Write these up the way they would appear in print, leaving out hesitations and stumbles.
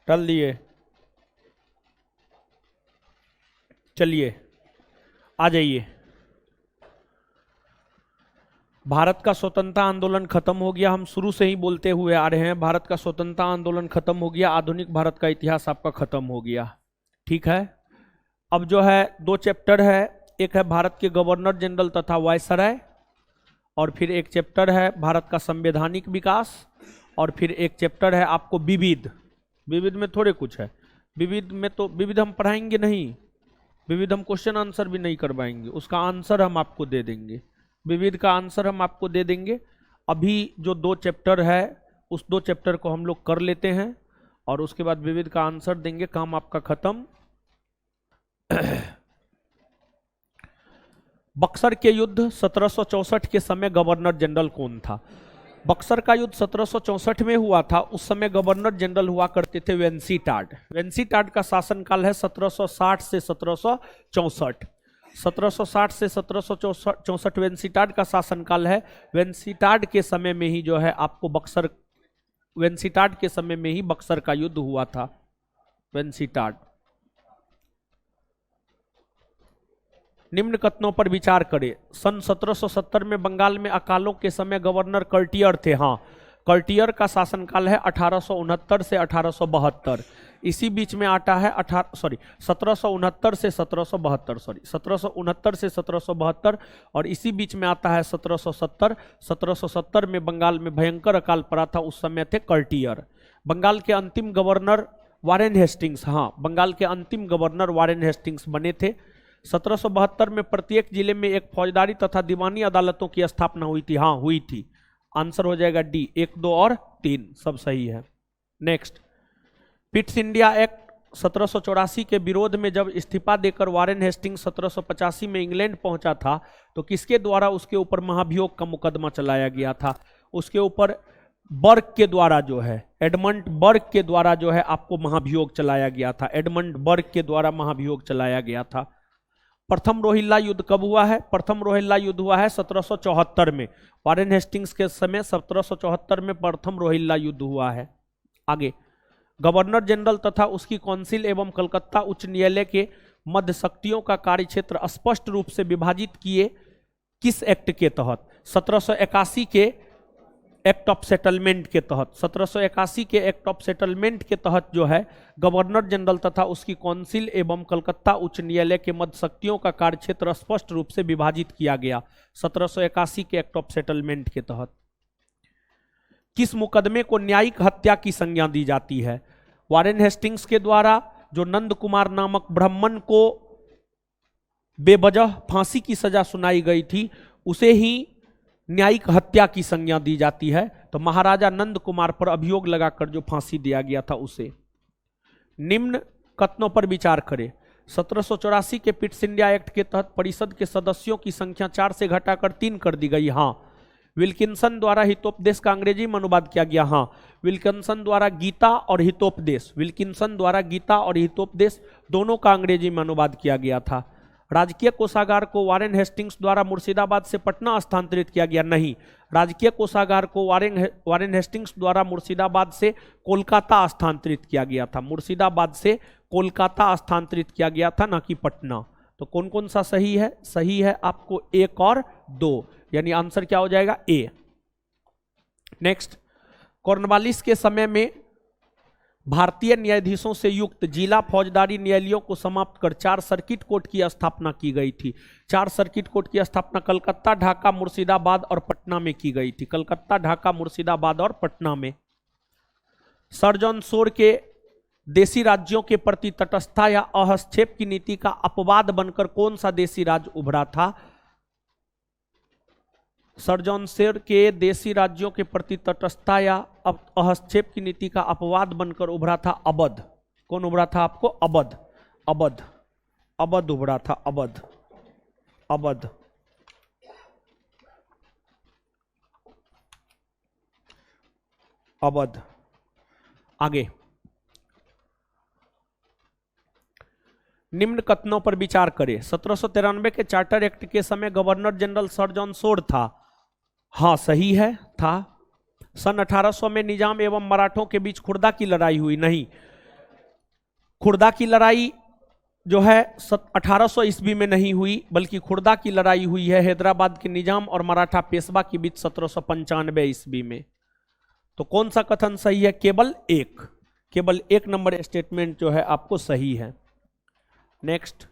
टल दिए, चलिए आ जाइए। भारत का स्वतंत्रता आंदोलन खत्म हो गया, हम शुरू से ही बोलते हुए आ रहे हैं, भारत का स्वतंत्रता आंदोलन खत्म हो गया, आधुनिक भारत का इतिहास आपका खत्म हो गया। ठीक है, अब जो है 2 चैप्टर है, एक है भारत के गवर्नर जनरल तथा वायसराय, और फिर एक चैप्टर है भारत का संवैधानिक विकास, और फिर एक चैप्टर है आपको विविध। विविध में थोड़े कुछ है, विविध में तो विविध हम पढ़ाएंगे नहीं, विविध हम क्वेश्चन आंसर भी नहीं करवाएंगे, उसका आंसर हम आपको दे देंगे, विविध का आंसर हम आपको दे देंगे। अभी जो 2 चैप्टर है उस 2 चैप्टर को हम लोग कर लेते हैं और उसके बाद विविध का आंसर देंगे, काम आपका खत्म। बक्सर के युद्ध 1764 के समय गवर्नर जनरल कौन था? बक्सर का युद्ध 1764 में हुआ था, उस समय गवर्नर जनरल हुआ करते थे वेंसीटार्ड। वेंसीटार्ड का शासनकाल है 1760 से 1764। 1760 से 1764 वेंसीटार्ड का शासनकाल है। वेंसीटार्ड के समय में ही जो है आपको बक्सर, वेंसीटार्ड के समय में ही बक्सर का युद्ध हुआ था। वेंसीटार्ड। निम्न कथनों पर विचार करें। सन 1770 में बंगाल में अकालों के समय गवर्नर कर्टियर थे। हाँ, कर्टियर का शासनकाल है 1869 से 1872। इसी बीच में आता है 1769 से 1772, 1769 से 1772, और इसी बीच में आता है 1770। 1770 में बंगाल में भयंकर अकाल पड़ा था, उस समय थे कर्टियर। बंगाल के अंतिम गवर्नर वारेन हेस्टिंग्स, हाँ बंगाल के अंतिम गवर्नर वारेन हेस्टिंग्स बने थे। 1772 में प्रत्येक जिले में एक फौजदारी तथा दीवानी अदालतों की स्थापना हुई थी। हाँ हुई थी, आंसर हो जाएगा डी, 1, 2 और 3 सब सही है। नेक्स्ट, पिट्स इंडिया एक्ट 1784 के विरोध में जब इस्तीफा देकर वारेन हेस्टिंग्स 1785 में इंग्लैंड पहुंचा था तो किसके द्वारा उसके ऊपर महाभियोग का मुकदमा चलाया गया था? उसके ऊपर बर्ग के द्वारा जो है, एडमंड बर्ग के द्वारा जो है आपको महाभियोग चलाया गया था। एडमंड बर्ग के द्वारा महाभियोग चलाया गया था। प्रथम रोहिल्ला युद्ध कब हुआ है? प्रथम रोहिल्ला युद्ध हुआ है 1774 में। वारेन हेस्टिंग्स के समय 1774 में प्रथम रोहिल्ला युद्ध हुआ है। आगे, गवर्नर जनरल तथा उसकी काउंसिल एवं कलकत्ता उच्च न्यायालय के मध्य शक्तियों का कार्यक्षेत्र स्पष्ट रूप से विभाजित किए किस एक्ट के तहत? 1781 के एक्ट ऑफ सेटलमेंट के तहत। 1781 के एक्ट ऑफ सेटलमेंट के तहत जो है गवर्नर जनरल तथा उसकी काउंसिल एवं कलकत्ता उच्च न्यायालय के मध्य शक्तियों का कार्यक्षेत्र स्पष्ट रूप से विभाजित किया गया 1781 के एक्ट ऑफ सेटलमेंट के तहत। किस मुकदमे को न्यायिक हत्या की संज्ञा दी जाती है? वारेन हेस्टिंग्स के द्वारा जो नंद कुमार नामक ब्राह्मण को बेवजह फांसी की सजा सुनाई गई थी उसे ही न्यायिक हत्या की संज्ञा दी जाती है। तो महाराजा नंद कुमार पर अभियोग लगाकर जो फांसी दिया गया था उसे। निम्न कथनों पर विचार करें। 1784 के पिट्स इंडिया एक्ट के तहत परिषद के सदस्यों की संख्या 4 से घटाकर 3 कर दी गई। हाँ। विल्किंसन द्वारा हितोपदेश का अंग्रेजी में अनुवाद किया गया। हाँ, विल्किंसन द्वारा गीता और हितोपदेश, विल्किंसन द्वारा गीता और हितोपदेश दोनों का अंग्रेजी में अनुवाद किया गया था। राजकीय कोषागार को वारेन हेस्टिंग्स द्वारा मुर्शिदाबाद से पटना स्थानांतरित किया गया। नहीं, राजकीय कोषागार को वारेन हेस्टिंग्स द्वारा मुर्शिदाबाद से कोलकाता स्थानांतरित किया गया था। मुर्शिदाबाद से कोलकाता स्थानांतरित किया गया था, ना कि पटना। तो कौन कौन सा सही है? सही है आपको 1 और 2, यानी आंसर क्या हो जाएगा? ए। नेक्स्ट, कॉर्नवालिस के समय में भारतीय न्यायाधीशों से युक्त जिला फौजदारी न्यायालयों को समाप्त कर 4 सर्किट कोर्ट की स्थापना की गई थी। 4 सर्किट कोर्ट की स्थापना कलकत्ता, ढाका, मुर्शिदाबाद और पटना में की गई थी। कलकत्ता, ढाका, मुर्शिदाबाद और पटना में। सर जॉन शोर के देशी राज्यों के प्रति तटस्थता या हस्तक्षेप की नीति का अपवाद बनकर कौन सा देशी राज्य उभरा था? सर जॉन शोर के देशी राज्यों के प्रति तटस्थता या हस्तक्षेप की नीति का अपवाद बनकर उभरा था अवध। कौन उभरा था आपको? अवध। अवध, अवध उभरा था। अवध, अवध। अवध। आगे, निम्न कथनों पर विचार करें। 1793 के चार्टर एक्ट के समय governor general sir John Shore था। हाँ सही है, था। सन 1800 में निजाम एवं मराठों के बीच खुर्दा की लड़ाई हुई। नहीं, खुर्दा की लड़ाई जो है 1800 ईस्वी में नहीं हुई, बल्कि खुर्दा की लड़ाई हुई है हैदराबाद के निजाम और मराठा पेशवा के बीच 1795 ईस्वी में। तो कौन सा कथन सही है? केवल एक नंबर स्टेटमेंट जो है आपको सही है। नेक्स्ट,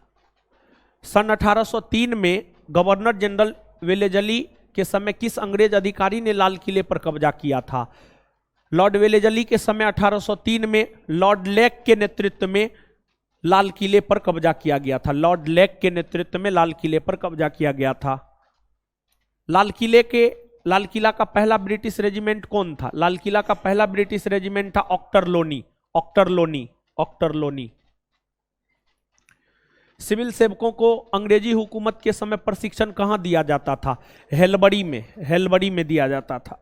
सन 1803 में गवर्नर जनरल वेलेजली के समय किस अंग्रेज अधिकारी ने लाल किले पर कब्जा किया था? लॉर्ड वेलेजली के समय 1803 में लॉर्ड लेक के नेतृत्व में लाल किले पर कब्जा किया गया था। लॉर्ड लेक के नेतृत्व में लाल किले पर कब्जा किया गया था। लाल किला का पहला ब्रिटिश रेजिमेंट कौन था? लाल किला का पहला ब्रिटिश रेजिमेंट था ऑक्टरलोनी। सिविल सेवकों को अंग्रेजी हुकूमत के समय प्रशिक्षण कहां दिया जाता था? हेलबरी में दिया जाता था।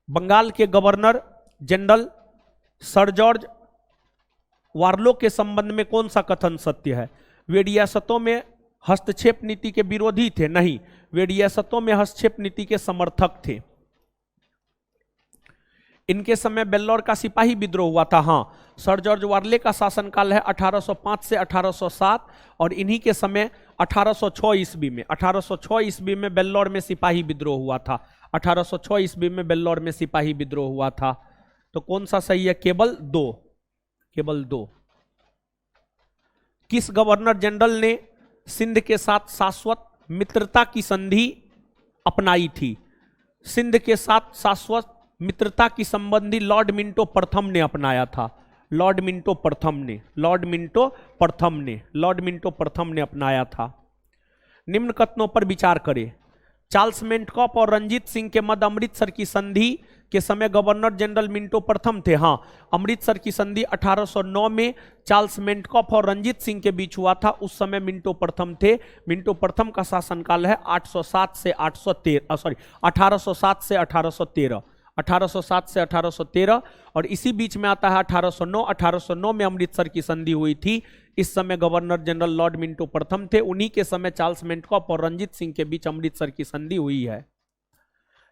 बंगाल के गवर्नर जनरल सर जॉर्ज वार्लो के संबंध में कौन सा कथन सत्य है? वे रियासतों में हस्तक्षेप नीति के विरोधी थे? नहीं, वे रियासतों में हस्तक्षेप नीति के समर्थक थे। इनके समय बेल्लौर का सिपाही विद्रोह हुआ था। हाँ, सर जॉर्ज वार्ले का शासनकाल है 1805 से 1807 और इन्हीं के समय 1806 ईस्वी में बेल्लौर में सिपाही विद्रोह हुआ था। 1806 ईस्वी में बेल्लौर में सिपाही विद्रोह हुआ था। तो कौन सा सही है? केवल दो। किस गवर्नर जनरल ने सिंध के साथ शाश्वत मित्रता की संधि अपनाई थी? सिंध के साथ शाश्वत मित्रता की संबंधी लॉर्ड मिंटो प्रथम ने अपनाया था। लॉर्ड मिंटो प्रथम ने अपनाया था। निम्न कथनों पर विचार करें। चार्ल्स मेंटकॉफ और रंजीत सिंह के मध्य अमृतसर की संधि के समय गवर्नर जनरल मिंटो प्रथम थे। हाँ, अमृतसर की संधि 1809 में चार्ल्स मेंटकॉफ और रंजीत सिंह के बीच हुआ था। उस समय मिंटो प्रथम थे। मिंटो प्रथम का शासनकाल है 1807 से 1813 और इसी बीच में आता है 1809 में अमृतसर की संधि हुई थी। इस समय गवर्नर जनरल लॉर्ड मिंटो प्रथम थे। उन्हीं के समय चार्ल्स मेंटकॉफ और रंजीत सिंह के बीच अमृतसर की संधि हुई है।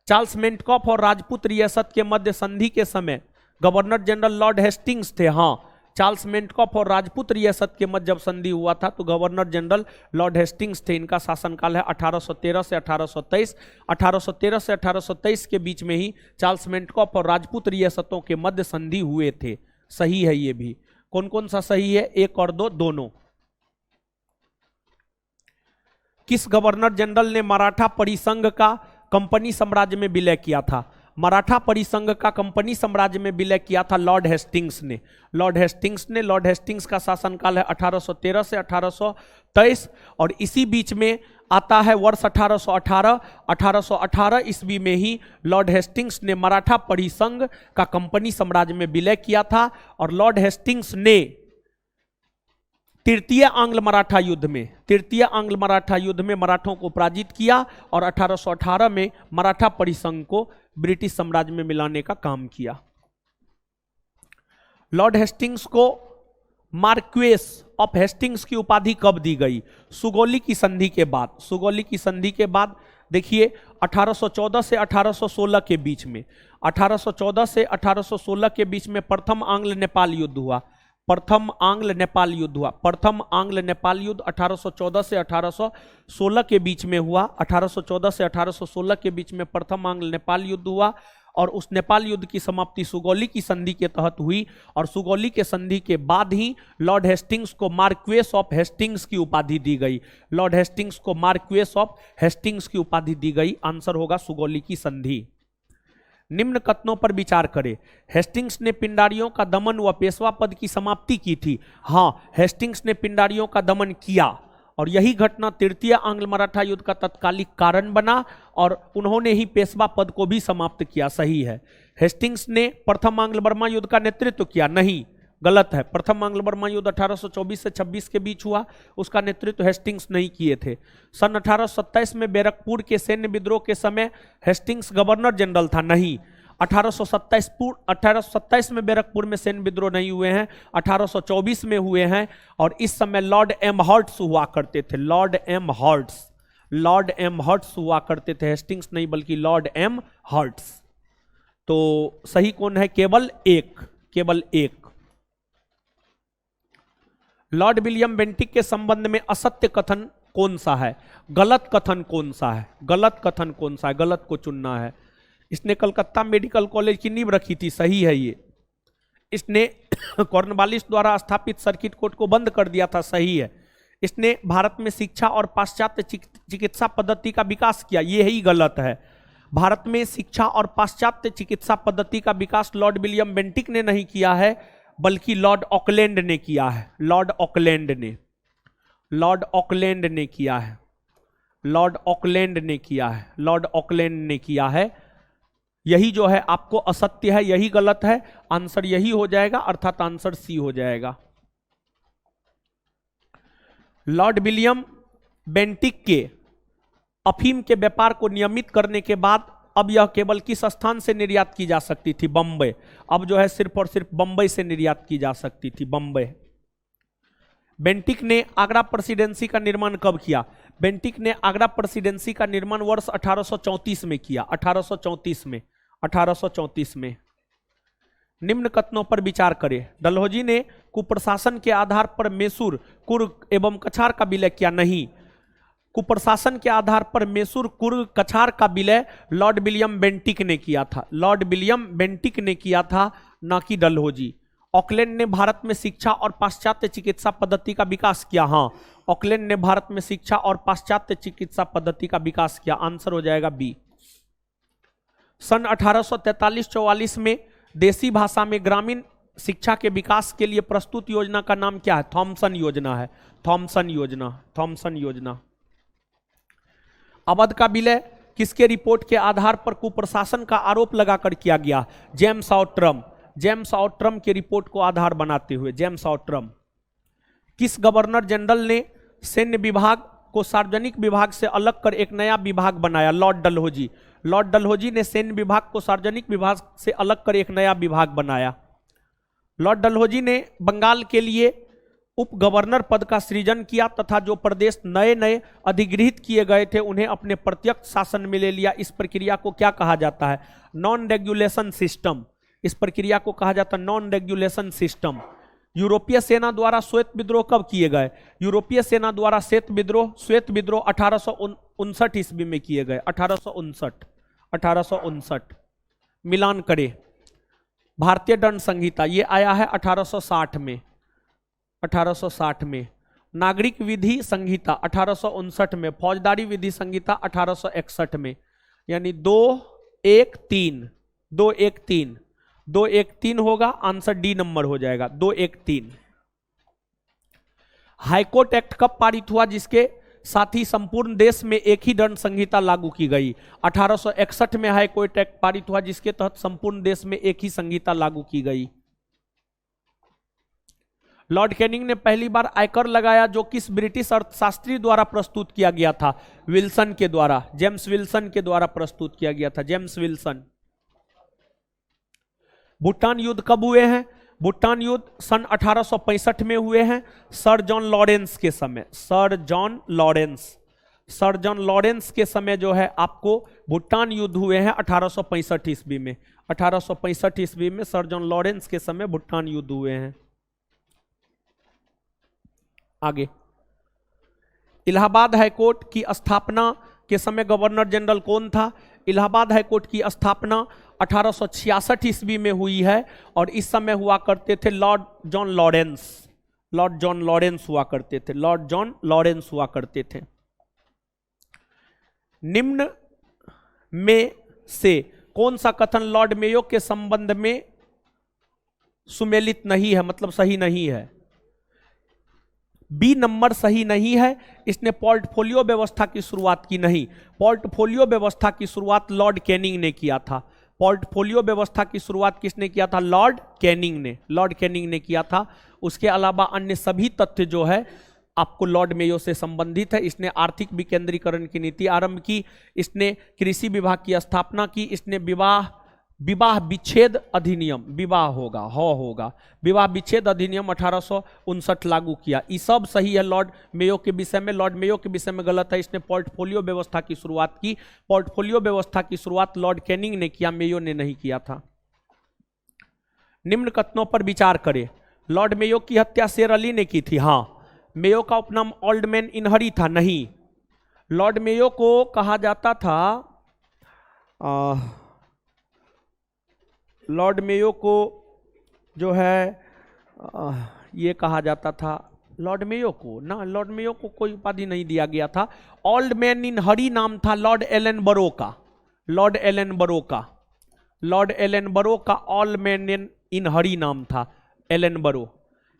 चार्ल्स मेंटकॉफ और राजपूत रियासत के मध्य संधि के समय गवर्नर जनरल लॉर्ड हेस्टिंग्स थे। हाँ, चार्ल्स मेंटकॉफ और राजपूत रियासत के मध्य जब संधि हुआ था तो गवर्नर जनरल लॉर्ड हेस्टिंग्स थे। इनका शासनकाल है 1813 से 1823। 1813 से 1823 के बीच में ही चार्ल्स मेंटकॉफ और राजपूत रियासतों के मध्य संधि हुए थे। सही है ये भी। कौन कौन सा सही है? 1 और 2 दोनों। किस गवर्नर जनरल ने मराठा परिसंघ का कंपनी साम्राज्य में विलय किया था? मराठा परिसंघ का कंपनी साम्राज्य में विलय किया था लॉर्ड हेस्टिंग्स ने। लॉर्ड हेस्टिंग्स का शासनकाल है 1813 से 1823 और इसी बीच में आता है वर्ष 1818 ईस्वी में ही लॉर्ड हेस्टिंग्स ने मराठा परिसंघ का कंपनी साम्राज्य में विलय किया था और लॉर्ड हेस्टिंग्स ने तृतीय आंग्ल मराठा युद्ध में मराठों को पराजित किया और 1818 में मराठा परिसंघ को ब्रिटिश साम्राज्य में मिलाने का काम किया। लॉर्ड हेस्टिंग्स को मार्क्वेस ऑफ हेस्टिंग्स की उपाधि कब दी गई? सुगौली की संधि के बाद। देखिए 1814 से 1816 के बीच में 1814 से 1816 के बीच में प्रथम आंग्ल नेपाल युद्ध हुआ। प्रथम आंग्ल नेपाल युद्ध 1814 से 1816 के बीच में हुआ। 1814 से 1816 के बीच में प्रथम आंग्ल नेपाल युद्ध हुआ और उस नेपाल युद्ध की समाप्ति सुगौली की संधि के तहत हुई और सुगौली के संधि के बाद ही लॉर्ड हेस्टिंग्स को मार्क्वेस ऑफ हेस्टिंग्स की उपाधि दी गई। लॉर्ड हेस्टिंग्स को मार्क्वेस ऑफ हेस्टिंग्स की उपाधि दी गई। आंसर होगा सुगौली की संधि। निम्न कथनों पर विचार करें। हेस्टिंग्स ने पिंडारियों का दमन व पेशवा पद की समाप्ति की थी। हाँ, हेस्टिंग्स ने पिंडारियों का दमन किया और यही घटना तृतीय आंग्ल मराठा युद्ध का तत्कालिक कारण बना और उन्होंने ही पेशवा पद को भी समाप्त किया। सही है। हेस्टिंग्स ने प्रथम आंग्ल बर्मा युद्ध का नेतृत्व किया? नहीं, गलत है। प्रथम आंग्ल बर्मा युद्ध 1824 से 26 के बीच हुआ, उसका नेतृत्व हेस्टिंग्स नहीं किए थे। सन 1827 में बैरकपुर के सैन्य विद्रोह के समय हेस्टिंग्स गवर्नर जनरल था? नहीं, 1827 में बैरकपुर में सैन्य विद्रोह नहीं हुए हैं, 1824 में हुए हैं और इस समय लॉर्ड एमहर्ट्स हुआ करते थे। लॉर्ड एमहर्ट्स हुआ करते थे, हेस्टिंग्स नहीं बल्कि लॉर्ड एमहर्ट्स। तो सही कौन है? केवल एक। लॉर्ड विलियम बेंटिक के संबंध में असत्य कथन कौन सा है, गलत कथन कौन सा है, गलत कथन कौन सा है, गलत को चुनना है। इसने कलकत्ता मेडिकल कॉलेज की नींव रखी थी, सही है ये। इसने कॉर्नवालिस द्वारा स्थापित सर्किट कोर्ट को बंद कर दिया था, सही है। इसने भारत में शिक्षा और पाश्चात्य चिकित्सा पद्धति का विकास किया, ये ही गलत है। भारत में शिक्षा और पाश्चात्य चिकित्सा पद्धति का विकास लॉर्ड विलियम बेंटिक ने नहीं किया है, बल्कि लॉर्ड ऑकलैंड ने किया है। लॉर्ड ऑकलैंड ने किया है, लॉर्ड ऑकलैंड ने किया है, लॉर्ड ऑकलैंड ने किया है। यही जो है आपको असत्य है, यही गलत है। आंसर यही हो जाएगा, अर्थात आंसर सी हो जाएगा। लॉर्ड विलियम बेंटिक के अफीम के व्यापार को नियमित करने के बाद अब यह केवल किस स्थान से निर्यात की जा सकती थी, बंबई। अब जो है सिर्फ और सिर्फ बंबई से निर्यात की जा सकती थी, बंबई। बेंटिक ने आगरा प्रेसिडेंसी का निर्माण कब किया? बेंटिक ने आगरा प्रेसिडेंसी का निर्माण वर्ष 1834 में किया, 1834 में। निम्न कथनों पर विचार करें। डलहौजी ने कुप्रशासन के आधार पर मैसूर, कुर्ग एवं कछार का विलय किया, नहीं। कुप्रशासन के आधार पर मैसूर, कुर्ग, कछार का विलय लॉर्ड विलियम बेंटिक ने किया था, लॉर्ड विलियम बेंटिक ने किया था, ना कि डलहौजी। ऑकलैंड ने भारत में शिक्षा और पाश्चात्य चिकित्सा पद्धति का विकास किया, हाँ, ऑकलैंड ने भारत में शिक्षा और पाश्चात्य चिकित्सा पद्धति का विकास किया। आंसर हो जाएगा बी। सन 1843-44 में देसी भाषा में ग्रामीण शिक्षा के विकास के लिए प्रस्तुत योजना का नाम क्या है? थॉमसन योजना है, थॉमसन योजना। अवध का विलय किसके रिपोर्ट के आधार पर कुप्रशासन का आरोप लगाकर किया गया? जेम्स और ट्रम के रिपोर्ट को आधार बनाते हुए, जेम्स और ट्रम। किस गवर्नर जनरल ने सैन्य विभाग को सार्वजनिक विभाग से अलग कर एक नया विभाग बनाया? लॉर्ड डलहौजी ने सैन्य विभाग को सार्वजनिक विभाग से अलग कर एक नया विभाग बनाया। लॉर्ड डलहौजी ने बंगाल के लिए उप गवर्नर पद का सृजन किया तथा जो प्रदेश नए नए अधिगृहित किए गए थे उन्हें अपने प्रत्यक्ष शासन में ले लिया। इस प्रक्रिया को क्या कहा जाता है? Non regulation system. इस प्रक्रिया को कहा जाता है नॉन रेगुलेशन सिस्टम। यूरोपीय सेना द्वारा श्वेत विद्रोह कब किए गए? यूरोपीय सेना द्वारा श्वेत विद्रोह 1859 ईस्वी में किए गए, 1859। मिलान करें। भारतीय दंड संहिता ये आया है 1860 में। नागरिक विधि संहिता 1859 में। फौजदारी विधि संहिता 1861 में। यानी 213 होगा, आंसर डी नंबर हो जाएगा, 213। हाईकोर्ट एक्ट कब पारित हुआ जिसके साथ ही संपूर्ण देश में एक ही दंड संहिता लागू की गई? 1861 में हाईकोर्ट एक्ट पारित हुआ जिसके तहत संपूर्ण देश में एक ही संहिता लागू की गई। लॉर्ड कैनिंग ने पहली बार आयकर लगाया जो किस ब्रिटिश अर्थशास्त्री द्वारा प्रस्तुत किया गया था? विल्सन के द्वारा, जेम्स विल्सन के द्वारा प्रस्तुत किया गया था, जेम्स विल्सन। भूटान युद्ध कब हुए हैं? भूटान युद्ध सन 1865 में हुए हैं, सर जॉन लॉरेंस के समय। सर जॉन लॉरेंस के समय जो है आपको भूटान युद्ध हुए हैं 1865 ईस्वी में। 1865 ईस्वी में सर जॉन लॉरेंस के समय भूटान युद्ध हुए हैं। आगे, इलाहाबाद हाईकोर्ट की स्थापना के समय गवर्नर जनरल कौन था? इलाहाबाद हाईकोर्ट की स्थापना 1866 ईस्वी में हुई है और इस समय हुआ करते थे लॉर्ड जॉन लॉरेंस हुआ करते थे। निम्न में से कौन सा कथन लॉर्ड मेयो के संबंध में सुमेलित नहीं है, मतलब सही नहीं है? बी नंबर सही नहीं है। इसने पोर्टफोलियो व्यवस्था की शुरुआत की, नहीं। पोर्टफोलियो व्यवस्था की शुरुआत लॉर्ड कैनिंग ने किया था। पोर्टफोलियो व्यवस्था की शुरुआत किसने किया था? लॉर्ड कैनिंग ने किया था। उसके अलावा अन्य सभी तथ्य जो है आपको लॉर्ड मेयो से संबंधित है। इसने आर्थिक विकेंद्रीकरण की नीति आरंभ की, इसने कृषि विभाग की स्थापना की, इसने विवाह विच्छेद अधिनियम, विवाह विच्छेद अधिनियम 1859 लागू किया। ये सब सही है लॉर्ड मेयो के विषय में। लॉर्ड मेयो के विषय में गलत है, इसने पोर्टफोलियो व्यवस्था की शुरुआत की। पोर्टफोलियो व्यवस्था की शुरुआत लॉर्ड कैनिंग ने किया, मेयो ने नहीं किया था। निम्न कथनों पर विचार करें। लॉर्ड मेयो की हत्या शेर अली ने की थी, हाँ। मेयो का उपनाम ओल्ड मैन इन हरी था, नहीं। लॉर्ड मेयो को कहा जाता था, लॉर्ड मेयो को जो है ये कहा जाता था, लॉर्ड मेयो को ना, लॉर्ड मेयो को कोई उपाधि नहीं दिया गया था। ओल्ड मैन इन हरी नाम था लॉर्ड एलन बरो का, लॉर्ड एलन बरो का, लॉर्ड एलन बरो का ओल्ड मैन इन हरी नाम था, एलन बरो।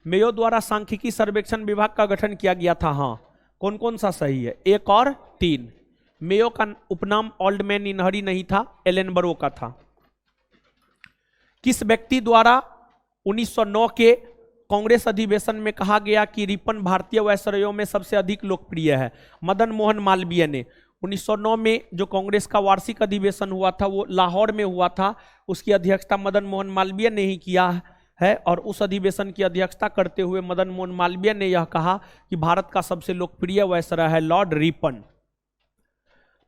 मेयो द्वारा सांख्यिकी सर्वेक्षण विभाग का गठन किया गया था, हाँ। कौन कौन सा सही है? 1 और 3। मेयो का उपनाम ओल्ड मैन इन हरी नहीं था, एलन बरो का था। किस व्यक्ति द्वारा 1909 के कांग्रेस अधिवेशन में कहा गया कि रिपन भारतीय वायसरायों में सबसे अधिक लोकप्रिय है? मदन मोहन मालवीय ने। 1909 में जो कांग्रेस का वार्षिक अधिवेशन हुआ था वो लाहौर में हुआ था, उसकी अध्यक्षता मदन मोहन मालवीय ने ही किया है, और उस अधिवेशन की अध्यक्षता करते हुए मदन मोहन मालवीय ने यह कहा कि भारत का सबसे लोकप्रिय वायसराय है लॉर्ड रिपन।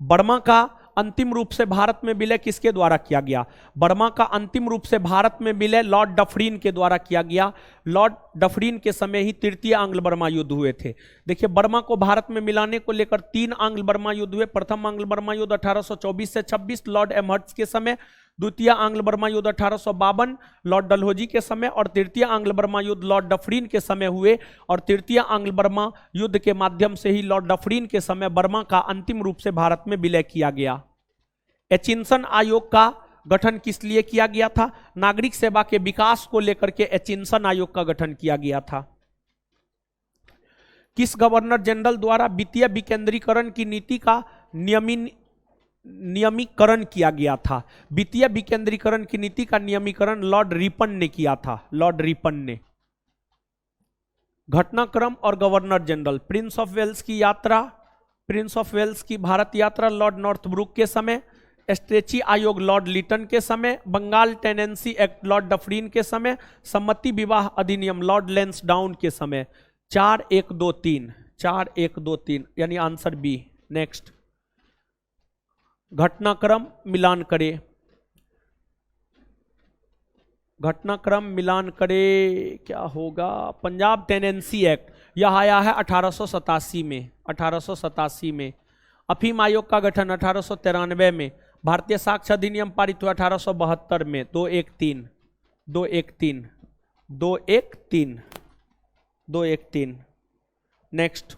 बर्मा का अंतिम रूप से भारत में विलय किसके द्वारा किया गया? बर्मा का अंतिम रूप से भारत में विलय लॉर्ड डफरीन के द्वारा किया गया। लॉर्ड डफरीन के समय ही तृतीय आंग्ल बर्मा युद्ध हुए थे। देखिए, बर्मा को भारत में मिलाने को लेकर 3 आंग्ल बर्मा युद्ध हुए। प्रथम आंग्ल बर्मा युद्ध 1824 से 26 लॉर्ड एमहर्ट्स के समय, द्वितीय आंग्ल बर्मा युद्ध 1852 लॉर्ड डलहौजी के समय, और तृतीय आंग्ल बर्मा युद्ध लॉर्ड डफरीन के समय हुए। और तृतीय आंग्ल बर्मा युद्ध के माध्यम से ही लॉर्ड डफरीन के समय बर्मा का अंतिम रूप से भारत में विलय किया गया। एचिंसन आयोग का गठन किस लिए किया गया था? नागरिक सेवा के विकास को लेकर के एचिंसन आयोग का गठन किया गया था। किस गवर्नर जनरल द्वारा वित्तीय विकेंद्रीकरण की नीति का नियमीकरण किया गया था? वित्तीय विकेंद्रीकरण की नीति का नियमीकरण लॉर्ड रिपन ने किया था, लॉर्ड रिपन ने। घटनाक्रम और governor general. Prince of Wales की यात्रा, प्रिंस ऑफ वेल्स की भारत यात्रा लॉर्ड नॉर्थब्रुक के समय, स्ट्रेची आयोग लॉर्ड लिटन के समय, Bengal tenancy act lord Dufferin के समय, सम्मति विवाह अधिनियम लॉर्ड लैंसडाउन के समय। 4 1 2 3, 4 1 2 3 यानी आंसर बी। नेक्स्ट, घटनाक्रम मिलान करे, घटनाक्रम मिलान करे, क्या होगा? पंजाब टेनेंसी एक्ट, यह आया है 1887 में, 1887 में। अफीम आयोग का गठन 1893 में। भारतीय साक्ष्य अधिनियम पारित हुआ 1872 में। 2 1 3, 2 1 3, 2 1 3, 2 1 3। नेक्स्ट,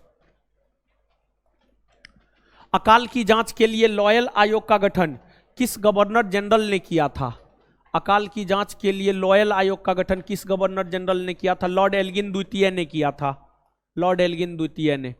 अकाल की जांच के लिए लॉयल आयोग का गठन किस गवर्नर जनरल ने किया था? अकाल की जांच के लिए लॉयल आयोग का गठन किस गवर्नर जनरल ने किया था? लॉर्ड एल्गिन द्वितीय ने किया था, लॉर्ड एल्गिन द्वितीय ने।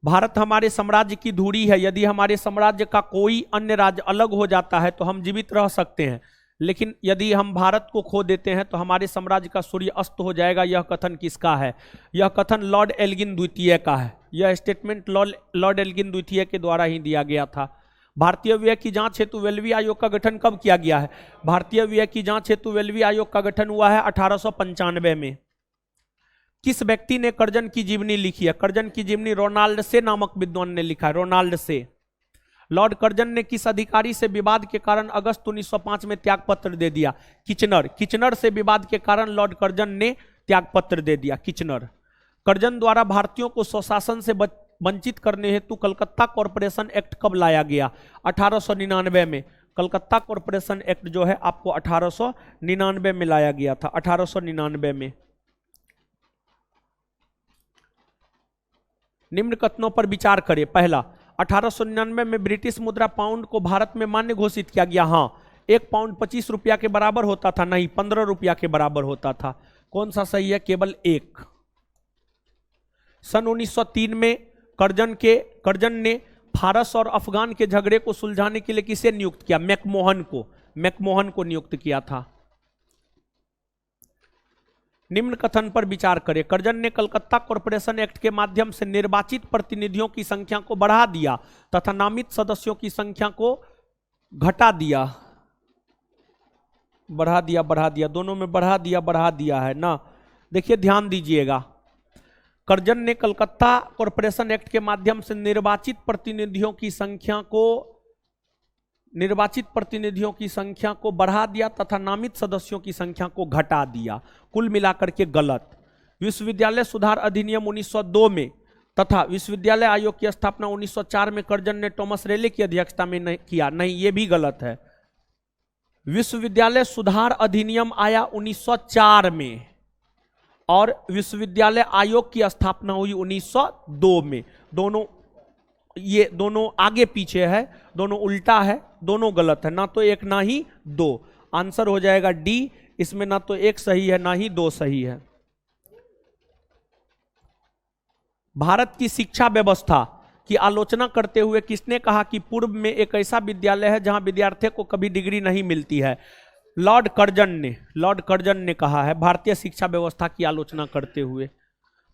भारत हमारे साम्राज्य की धुरी है, यदि हमारे साम्राज्य का कोई अन्य राज्य अलग हो जाता है तो हम जीवित रह सकते हैं, लेकिन यदि हम भारत को खो देते हैं तो हमारे साम्राज्य का सूर्य अस्त हो जाएगा। यह कथन किसका है? यह कथन लॉर्ड एल्गिन द्वितीय का है। यह स्टेटमेंट लॉर्ड एल्गिन द्वितीय के द्वारा ही दिया गया था। भारतीय व्यय की जांच हेतु वेल्वी आयोग का गठन कब किया गया है? भारतीय व्यय की जांच हेतु वेल्वी आयोग का गठन हुआ है 1895 में। किस व्यक्ति ने कर्जन की जीवनी लिखी है? कर्जन की जीवनी रोनाल्ड से नामक विद्वान ने लिखा है, रोनाल्ड से। लॉर्ड कर्जन ने किस अधिकारी से विवाद के कारण अगस्त 1905 में त्यागपत्र दे दिया? किचनर। किचनर से विवाद के कारण लॉर्ड कर्जन ने त्यागपत्र दे दिया, किचनर। कर्जन द्वारा भारतीयों को स्वशासन से वंचित करने हेतु कलकत्ता कॉरपोरेशन एक्ट कब लाया गया? 1899 में। कलकत्ता कॉरपोरेशन एक्ट जो है आपको 1899 में लाया गया था, 1899 में। निम्न कथनों पर विचार करें। पहला, 1899 में ब्रिटिश मुद्रा पाउंड को भारत में मान्य घोषित किया गया। हाँ, 1 पाउंड 25 रुपया के बराबर होता था, नहीं 15 रुपया के बराबर होता था। कौन सा सही है? केवल एक। सन 1903 में कर्जन ने फारस और अफगान के झगड़े को सुलझाने के लिए किसे नियुक्त किया? मैकमोहन को, मैकमोहन को नियुक्त किया था। निम्न कथन पर विचार करें। कर्जन ने कलकत्ता कॉरपोरेशन एक्ट के माध्यम से निर्वाचित प्रतिनिधियों की संख्या को बढ़ा दिया तथा नामित सदस्यों की संख्या को घटा दिया। बढ़ा दिया, दोनों में बढ़ा दिया है ना। देखिए, ध्यान दीजिएगा। कर्जन ने कलकत्ता कॉरपोरेशन एक्ट के माध्यम से निर्वाचित प्रतिनिधियों की संख्या को निर्वाचित प्रतिनिधियों की संख्या को बढ़ा दिया तथा नामित सदस्यों की संख्या को घटा दिया। कुल मिलाकर के गलत। विश्वविद्यालय सुधार अधिनियम 1902 में तथा विश्वविद्यालय आयोग की स्थापना 1904 में कर्जन ने थॉमस रेले की अध्यक्षता में नहीं किया। नहीं, ये भी गलत है। विश्वविद्यालय सुधार अधिनियम आया 1904 में और विश्वविद्यालय आयोग की स्थापना हुई 1902 में। ये दोनों आगे पीछे है, दोनों उल्टा है, दोनों गलत है। ना तो एक ना ही दो। आंसर हो जाएगा डी। इसमें ना तो एक सही है ना ही दो सही है। भारत की शिक्षा व्यवस्था की आलोचना करते हुए किसने कहा कि पूर्व में एक ऐसा विद्यालय है जहां विद्यार्थी को कभी डिग्री नहीं मिलती है? लॉर्ड कर्जन ने कहा है भारतीय शिक्षा व्यवस्था की आलोचना करते हुए।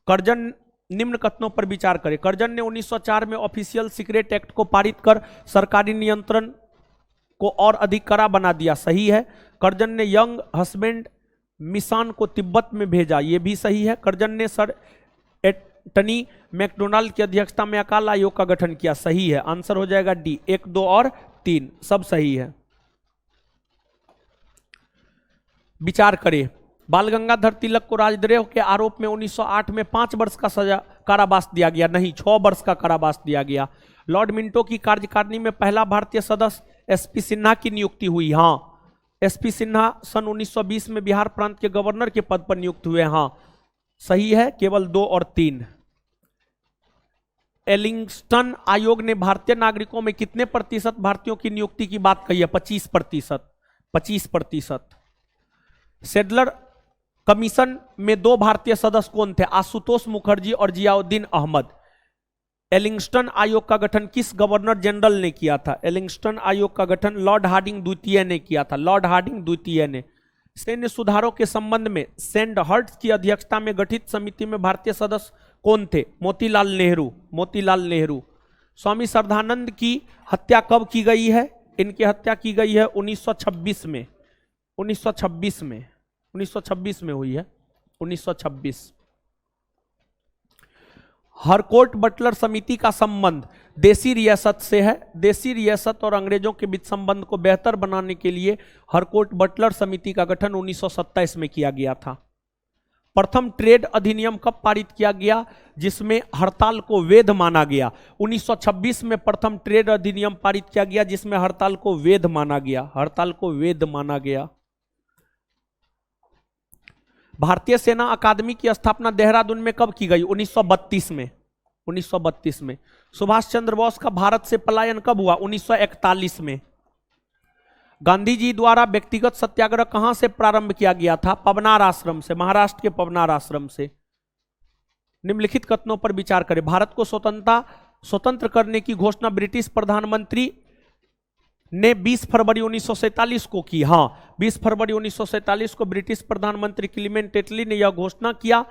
कर्जन निम्न कथनों पर विचार करें। कर्जन ने 1904 में ऑफिशियल सीक्रेट एक्ट को पारित कर सरकारी नियंत्रण को और अधिक कड़ा बना दिया। सही है। कर्जन ने यंग हस्बैंड मिशन को तिब्बत में भेजा। यह भी सही है। कर्जन ने सर एंटनी मैकडोनाल्ड की अध्यक्षता में अकाल आयोग का गठन किया। सही है। आंसर हो जाएगा डी। 1, 2 और 3 सब सही है। विचार करें। बाल गंगाधर तिलक को राजद्रोह के आरोप में 1908 में 5 वर्ष का सजा कारावास दिया गया। नहीं, 6 वर्ष का कारावास दिया गया। लॉर्ड मिंटो की कार्यकारिणी में पहला भारतीय सदस्य एसपी सिन्हा की नियुक्ति हुई। हाँ, एसपी सिन्हा सन 1920 में बिहार प्रांत के गवर्नर के पद पर नियुक्त हुए। हाँ, सही है। केवल 2 और 3। एलिंगस्टन आयोग ने भारतीय नागरिकों में कितने प्रतिशत भारतीयों की नियुक्ति की बात कही है? 25%। 25%। सेडलर कमीशन में 2 भारतीय सदस्य कौन थे? आशुतोष मुखर्जी और जियाउद्दीन अहमद। एलिंगस्टन आयोग का गठन किस गवर्नर जनरल ने किया था? एलिंगस्टन आयोग का गठन लॉर्ड हार्डिंग द्वितीय ने किया था। लॉर्ड हार्डिंग द्वितीय ने। सैन्य सुधारों के संबंध में सैंडहर्स्ट की अध्यक्षता में गठित समिति में भारतीय सदस्य कौन थे? मोतीलाल नेहरू। मोतीलाल नेहरू। स्वामी श्रद्धानंद की हत्या कब की गई है? इनकी हत्या की गई है 1926 में। 1926 में हुई है। 1926। हरकोर्ट बटलर समिति का संबंध देसी रियासत से है। देसी रियासत और अंग्रेजों के बीच संबंध को बेहतर बनाने के लिए हरकोर्ट बटलर समिति का गठन 1927 में किया गया था। प्रथम ट्रेड अधिनियम कब पारित किया गया जिसमें हड़ताल को वैध माना गया? 1926 में प्रथम ट्रेड अधिनियम पारित किया गया जिसमें हड़ताल को वैध माना गया। हड़ताल को वैध माना गया। भारतीय सेना अकादमी की स्थापना देहरादून में कब की गई? 1932 में। 1932 में। सुभाष चंद्र बोस का भारत से पलायन कब हुआ? 1941 में। गांधी जी द्वारा व्यक्तिगत सत्याग्रह कहां से प्रारंभ किया गया था? पवनार आश्रम से। महाराष्ट्र के पवनार आश्रम से। निम्नलिखित कथनों पर विचार करें। भारत को स्वतंत्र करने की घोषणा ब्रिटिश प्रधानमंत्री ने 20 फरवरी 1947 को की। हाँ, 20 फरवरी 1947 को ब्रिटिश प्रधानमंत्री क्लीमेंट एटली ने यह घोषणा किया।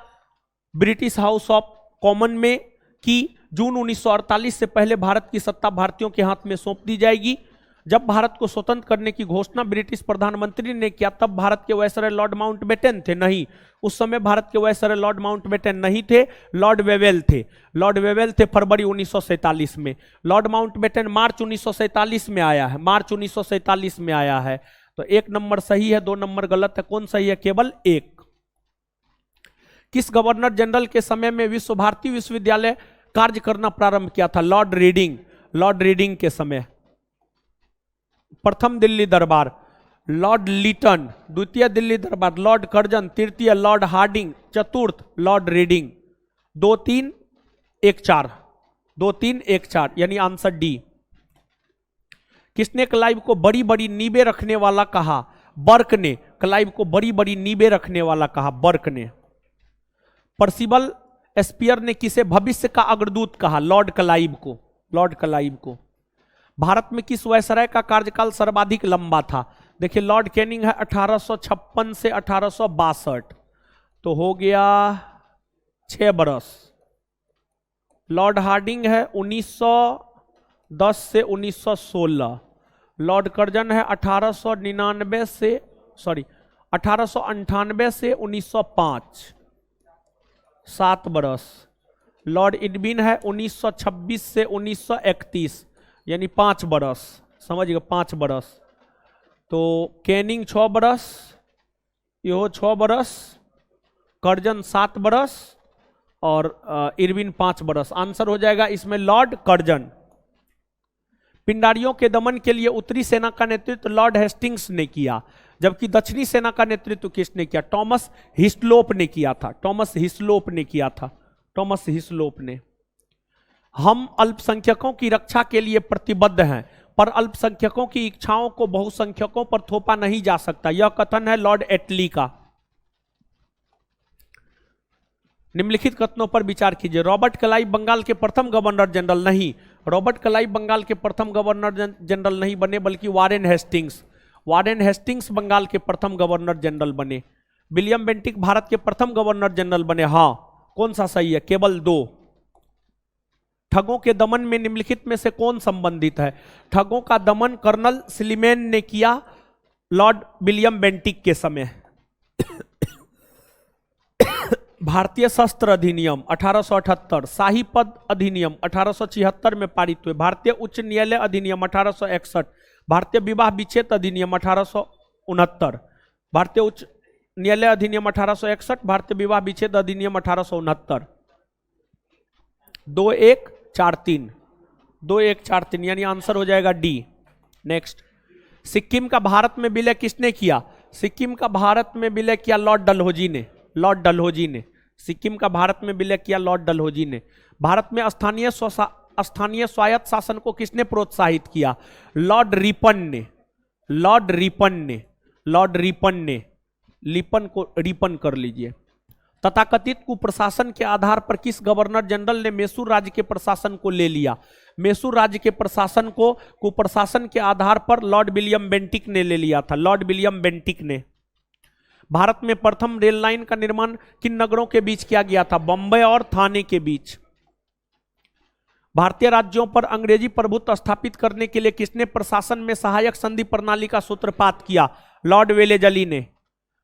ब्रिटिश हाउस ऑफ कॉमन में की जून 1948 से पहले भारत की सत्ता भारतीयों के हाथ में सौंप दी जाएगी। जब भारत को स्वतंत्र करने की घोषणा ब्रिटिश प्रधानमंत्री ने किया तब भारत के वायसराय लॉर्ड माउंटबेटन थे। नहीं, उस समय भारत के वायसराय लॉर्ड माउंटबेटन नहीं थे, लॉर्ड वेवेल थे। लॉर्ड वेवेल थे फरवरी 1947 में। लॉर्ड माउंटबेटन मार्च 1947 में आया है। मार्च 1947 में आया है। तो 1 नंबर सही है, 2 नंबर गलत है। कौन सही है? केवल 1। किस गवर्नर जनरल के समय में विश्व भारती विश्वविद्यालय कार्य करना प्रारंभ किया था? Lord reading. लॉर्ड रीडिंग के समय। प्रथम दिल्ली दरबार लॉर्ड लीटन। द्वितीय दिल्ली दरबार लॉर्ड कर्जन। तृतीय लॉर्ड हार्डिंग। चतुर्थ लॉर्ड रीडिंग। 2, 3, 1, 4। 2, 3, 1, 4 यानी आंसर डी। किसने क्लाइव को बड़ी बड़ी नींबें रखने वाला कहा? बर्क ने। क्लाइव को बड़ी बड़ी नींबें रखने वाला कहा, बर्क ने। पर्सिबल स्पीयर ने किसे भविष्य का अग्रदूत कहा? लॉर्ड क्लाइव को। लॉर्ड क्लाइव को। भारत में किस वायसराय का कार्यकाल सर्वाधिक लंबा था? देखिए, लॉर्ड कैनिंग है 1856 से 1862, तो हो गया 6 बरस। लॉर्ड हार्डिंग है 1910 से 1916। लॉर्ड कर्जन है 1898 से 1905, 7 बरस। लॉर्ड इडविन है 1926 से 1931 यानी 5 बरस। समझ गए, 5 बरस। तो कैनिंग 6 बरस, यो 6 बरस, कर्जन 7 बरस और इरविन 5 बरस। आंसर हो जाएगा इसमें लॉर्ड कर्जन। पिंडारियों के दमन के लिए उत्तरी सेना का नेतृत्व लॉर्ड हेस्टिंग्स ने किया, जबकि दक्षिणी सेना का नेतृत्व किसने किया? टॉमस हिस्लोप ने किया था। टॉमस हिस्लोप ने किया था। टॉमस हिस्लोप ने। हम अल्पसंख्यकों की रक्षा के लिए प्रतिबद्ध हैं, पर अल्पसंख्यकों की इच्छाओं को बहुसंख्यकों पर थोपा नहीं जा सकता। यह कथन है लॉर्ड एटली का। निम्नलिखित कथनों पर विचार कीजिए। रॉबर्ट क्लाइव बंगाल के प्रथम गवर्नर जनरल नहीं। रॉबर्ट क्लाइव बंगाल के प्रथम गवर्नर जनरल नहीं बने, बल्कि Warren Hastings. Warren Hastings Bengal के प्रथम गवर्नर जनरल बने। विलियम बेंटिक भारत के प्रथम गवर्नर जनरल बने। हाँ, कौन सा सही है? केवल 2। ठगों के दमन में निम्नलिखित में से कौन संबंधित है? ठगों का दमन कर्नल स्लीमेन ने किया लॉर्ड विलियम बेंटिक के समय। भारतीय शस्त्र अधिनियम 1878, शाही पद अधिनियम 1876 में पारित हुए। भारतीय उच्च न्यायालय अधिनियम 1861, भारतीय विवाह विच्छेद अधिनियम 1869, भारतीय उच्च न्यायालय अधिनियम 1861, भारतीय विवाह विच्छेद अधिनियम 1869। 2143, 2143 यानी आंसर हो जाएगा डी। नेक्स्ट, सिक्किम का भारत में विलय किसने किया? सिक्किम का भारत में विलय किया लॉर्ड डलहौजी ने। लॉर्ड डलहौजी ने सिक्किम का भारत में विलय किया, लॉर्ड डलहौजी ने। भारत में स्थानीय स्वायत्त शासन को किसने प्रोत्साहित किया? लॉर्ड रिपन ने। लॉर्ड रिपन ने। लॉर्ड रिपन ने। लिपन को रिपन कर लीजिए। तथाकथित कुप्रशासन के आधार पर किस गवर्नर जनरल ने मैसूर राज्य के प्रशासन को ले लिया? मैसूर राज्य के प्रशासन को कुप्रशासन के आधार पर लॉर्ड विलियम बेंटिक ने ले लिया था। लॉर्ड विलियम बेंटिक ने। भारत में प्रथम रेल लाइन का निर्माण किन नगरों के बीच किया गया था? बंबई और थाने के बीच। भारतीय राज्यों पर अंग्रेजी प्रभुत्व स्थापित करने के लिए किसने प्रशासन में सहायक संधि प्रणाली का सूत्रपात किया? लॉर्ड वेलेजली ने।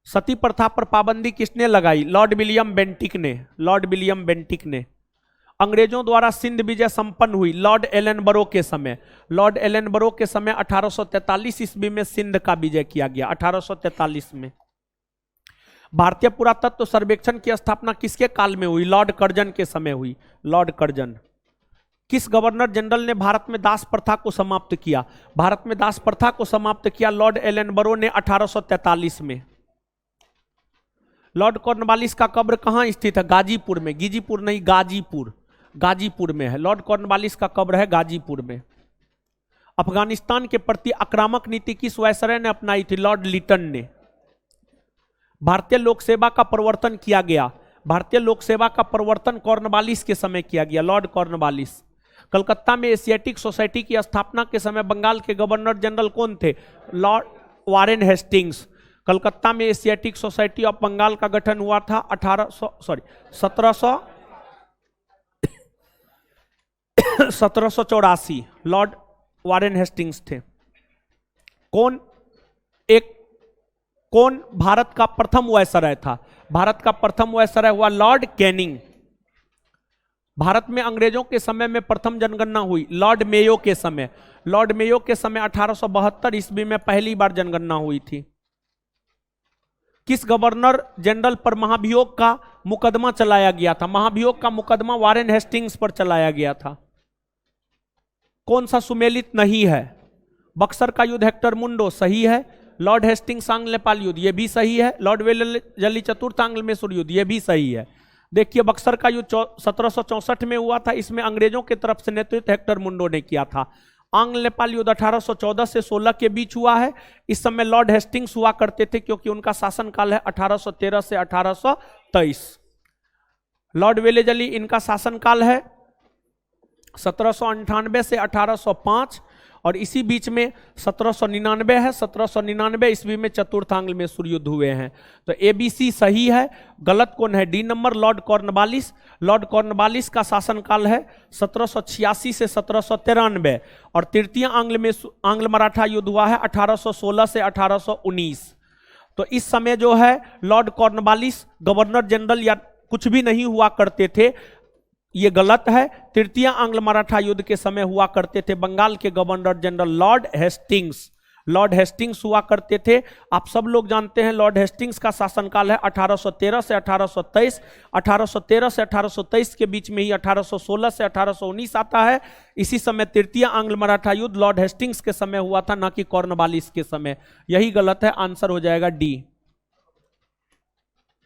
सती प्रथा पर पाबंदी किसने लगाई? लॉर्ड विलियम बेंटिक ने। लॉर्ड विलियम बेंटिक ने। अंग्रेजों द्वारा सिंध विजय संपन्न हुई लॉर्ड एलनबरो के समय। लॉर्ड एलनबरो के समय 1843 ईस्वी में सिंध का विजय किया गया। 1843 में। भारतीय पुरातत्व सर्वेक्षण की स्थापना किसके काल में हुई? लॉर्ड कर्जन के समय हुई। Lord Curzon. किस गवर्नर जनरल ने भारत में दास प्रथा को समाप्त किया? भारत में दास प्रथा को समाप्त किया लॉर्ड एलनबरो ने 1843 में। लॉर्ड कॉर्नवालिस का कब्र कहां स्थित है? गाजीपुर में। गिजीपुर नहीं, गाजीपुर। गाजीपुर में है। लॉर्ड कॉर्नवालिस का कब्र है गाजीपुर में। अफगानिस्तान के प्रति आक्रामक नीति किस वायसराय ने अपनाई थी? लॉर्ड लिटन ने। भारतीय लोक सेवा का प्रवर्तन किया गया। भारतीय लोक सेवा का प्रवर्तन कॉर्नवालिस के समय किया गया। Lord Cornwallis. कलकत्ता में एशियाटिक सोसाइटी की स्थापना के समय बंगाल के गवर्नर जनरल कौन थे? Lord Warren Hastings. कलकत्ता में एशियाटिक सोसाइटी ऑफ बंगाल का गठन हुआ था 1784। लॉर्ड वारेन हेस्टिंग्स थे। कौन भारत का प्रथम वायसराय था? भारत का प्रथम वायसराय हुआ लॉर्ड कैनिंग। भारत में अंग्रेजों के समय में प्रथम जनगणना हुई लॉर्ड मेयो के समय। लॉर्ड मेयो के समय 1872 ईस्वी में पहली बार जनगणना हुई थी। किस गवर्नर जनरल पर महाभियोग का मुकदमा चलाया गया था? महाभियोग का मुकदमा वारेन हेस्टिंग्स पर चलाया गया था। कौन सा सुमेलित नहीं है? बक्सर का युद्ध हेक्टर मुंडो सही है। लॉर्ड हेस्टिंग्स आंग्ल नेपाल युद्ध ये भी सही है। लॉर्ड वेलेजली चतुर्थ आंग्ल मैसूर युद्ध ये भी सही है। देखिए, बक्सर का युद्ध 1764 में हुआ था। इसमें अंग्रेजों की तरफ से नेतृत्व हेक्टर मुंडो ने किया था। आंग्ल नेपाल युद्ध 1814 से 16 के बीच हुआ है। इस समय लॉर्ड हेस्टिंग्स हुआ करते थे, क्योंकि उनका शासनकाल है 1813 से 1823। लॉर्ड वेलेजली इनका शासनकाल है 1798 से 1805, और इसी बीच में 1799 है। 1799 ईस्वी में चतुर्थ आंग्ल मैसूर युद्ध हुए हैं। तो ABC सही है। गलत कौन है? D number, Lord Cornwallis. Lord Cornwallis का शासनकाल है 1786 से 1793, और तृतीय आंग्ल मराठा युद्ध हुआ है 1816 से 1819। तो इस समय जो है लॉर्ड कॉर्नवालिस गवर्नर जनरल या कुछ भी नहीं हुआ करते थे। ये गलत है। तृतीय आंग्ल मराठा युद्ध के समय हुआ करते थे बंगाल के governor general Lord Hastings. Lord Hastings हुआ करते थे। आप सब लोग जानते हैं लॉर्ड हेस्टिंग्स का शासनकाल है 1813 से 1823। 1813 से 1823 के बीच में ही 1816 से 1819 आता है। इसी समय तृतीय आंग्ल मराठा युद्ध लॉर्ड हेस्टिंग्स के समय हुआ था, ना कि कॉर्नवालिस के समय। यही गलत है, आंसर हो जाएगा डी।